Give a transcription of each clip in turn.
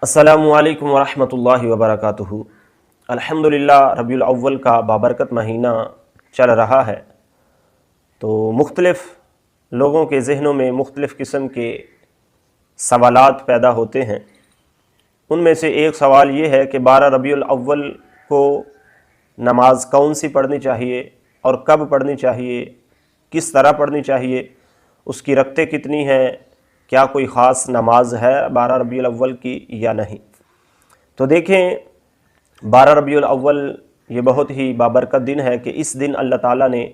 السلام علیکم ورحمۃ اللہ وبرکاتہ۔ الحمدللہ ربیع الاول کا بابرکت مہینہ چل رہا ہے، تو مختلف لوگوں کے ذہنوں میں مختلف قسم کے سوالات پیدا ہوتے ہیں۔ ان میں سے ایک سوال یہ ہے کہ 12 ربیع الاول کو نماز کون سی پڑھنی چاہیے اور کب پڑھنی چاہیے، کس طرح پڑھنی چاہیے، اس کی رکعتیں کتنی ہیں، کیا کوئی خاص نماز ہے 12 ربیع الاول کی یا نہیں۔ تو دیکھیں، 12 ربیع الاول یہ بہت ہی بابرکت دن ہے کہ اس دن اللہ تعالیٰ نے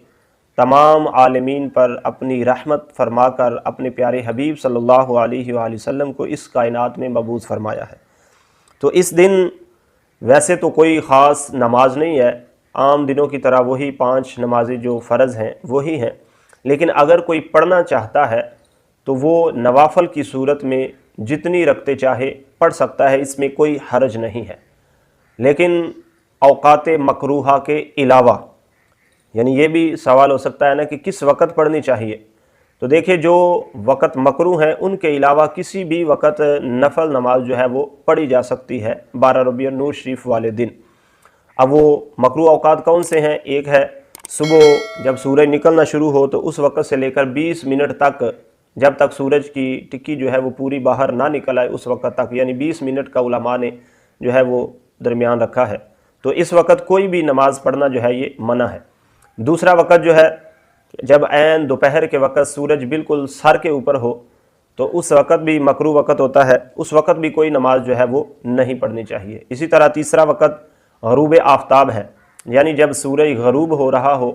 تمام عالمین پر اپنی رحمت فرما کر اپنے پیارے حبیب صلی اللہ علیہ وآلہ وسلم کو اس کائنات میں مبعوث فرمایا ہے۔ تو اس دن ویسے تو کوئی خاص نماز نہیں ہے، عام دنوں کی طرح وہی 5 نمازیں جو فرض ہیں وہی ہیں، لیکن اگر کوئی پڑھنا چاہتا ہے تو وہ نوافل کی صورت میں جتنی رکعتیں چاہے پڑھ سکتا ہے، اس میں کوئی حرج نہیں ہے۔ لیکن اوقات مکروہہ کے علاوہ، یعنی یہ بھی سوال ہو سکتا ہے نا کہ کس وقت پڑھنی چاہیے، تو دیکھیں جو وقت مکروہ ہیں ان کے علاوہ کسی بھی وقت نفل نماز جو ہے وہ پڑھی جا سکتی ہے 12 ربیع النور شریف والے دن۔ اب وہ مکروہ اوقات کون سے ہیں؟ ایک ہے صبح جب سورج نکلنا شروع ہو تو اس وقت سے لے کر 20 منٹ تک، جب تک سورج کی ٹکی جو ہے وہ پوری باہر نہ نکل آئے اس وقت تک، یعنی 20 منٹ کا علماء نے جو ہے وہ درمیان رکھا ہے، تو اس وقت کوئی بھی نماز پڑھنا جو ہے یہ منع ہے۔ دوسرا وقت جو ہے جب عین دوپہر کے وقت سورج بالکل سر کے اوپر ہو تو اس وقت بھی مکروہ وقت ہوتا ہے، اس وقت بھی کوئی نماز جو ہے وہ نہیں پڑھنی چاہیے۔ اسی طرح تیسرا وقت غروب آفتاب ہے، یعنی جب سورج غروب ہو رہا ہو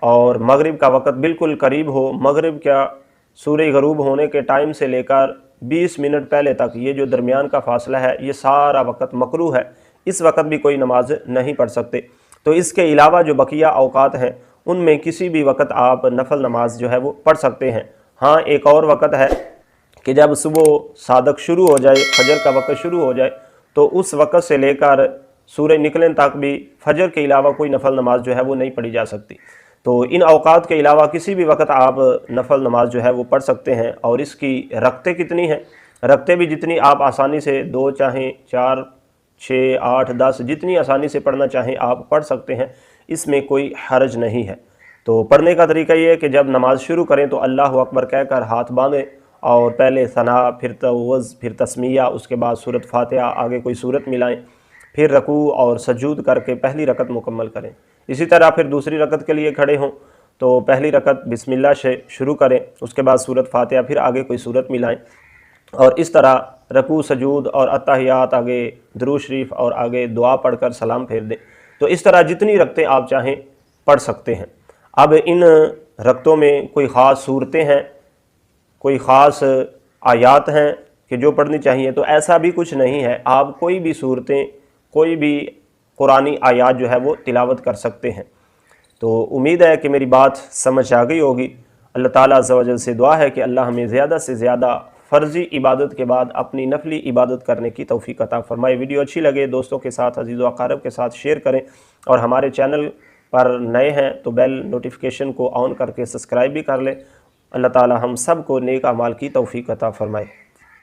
اور مغرب کا وقت بالکل قریب ہو، مغرب کا سورج غروب ہونے کے ٹائم سے لے کر 20 منٹ پہلے تک یہ جو درمیان کا فاصلہ ہے یہ سارا وقت مکروہ ہے، اس وقت بھی کوئی نماز نہیں پڑھ سکتے۔ تو اس کے علاوہ جو بقیہ اوقات ہیں ان میں کسی بھی وقت آپ نفل نماز جو ہے وہ پڑھ سکتے ہیں۔ ہاں، ایک اور وقت ہے کہ جب صبح صادق شروع ہو جائے، فجر کا وقت شروع ہو جائے، تو اس وقت سے لے کر سورج نکلنے تک بھی فجر کے علاوہ کوئی نفل نماز جو ہے وہ نہیں پڑھی جا سکتی۔ تو ان اوقات کے علاوہ کسی بھی وقت آپ نفل نماز جو ہے وہ پڑھ سکتے ہیں۔ اور اس کی رکعتیں کتنی ہیں؟ رکعتیں بھی جتنی آپ آسانی سے 2 چاہیں 4 6 8 10 جتنی آسانی سے پڑھنا چاہیں آپ پڑھ سکتے ہیں، اس میں کوئی حرج نہیں ہے۔ تو پڑھنے کا طریقہ یہ ہے کہ جب نماز شروع کریں تو اللہ اکبر کہہ کر ہاتھ باندھیں، اور پہلے ثنا، پھر تعوذ، پھر تسمیہ، اس کے بعد سورۃ فاتحہ، آگے کوئی سورت ملائیں، پھر رکوع اور سجود کر کے پہلی رکعت مکمل کریں۔ اسی طرح پھر دوسری رکعت کے لیے کھڑے ہوں تو پہلی رکعت بسم اللہ سے شروع کریں، اس کے بعد سورۃ فاتحہ، پھر آگے کوئی سورت ملائیں، اور اس طرح رکوع، سجود اور اتحیات، آگے درود شریف اور آگے دعا پڑھ کر سلام پھیر دیں۔ تو اس طرح جتنی رکعتیں آپ چاہیں پڑھ سکتے ہیں۔ اب ان رکعتوں میں کوئی خاص صورتیں ہیں، کوئی خاص آیات ہیں کہ جو پڑھنی چاہیے، تو ایسا بھی کچھ نہیں ہے، آپ کوئی بھی صورتیں، کوئی بھی قرآنی آیات جو ہے وہ تلاوت کر سکتے ہیں۔ تو امید ہے کہ میری بات سمجھ آ گئی ہوگی۔ اللہ تعالیٰ عز و جل سے دعا ہے کہ اللہ ہمیں زیادہ سے زیادہ فرضی عبادت کے بعد اپنی نفلی عبادت کرنے کی توفیق عطا فرمائے۔ ویڈیو اچھی لگے دوستوں کے ساتھ، عزیز و اقارب کے ساتھ شیئر کریں، اور ہمارے چینل پر نئے ہیں تو بیل نوٹیفیکیشن کو آن کر کے سبسکرائب بھی کر لیں۔ اللہ تعالیٰ ہم سب کو نیک اعمال کی توفیق عطا فرمائے۔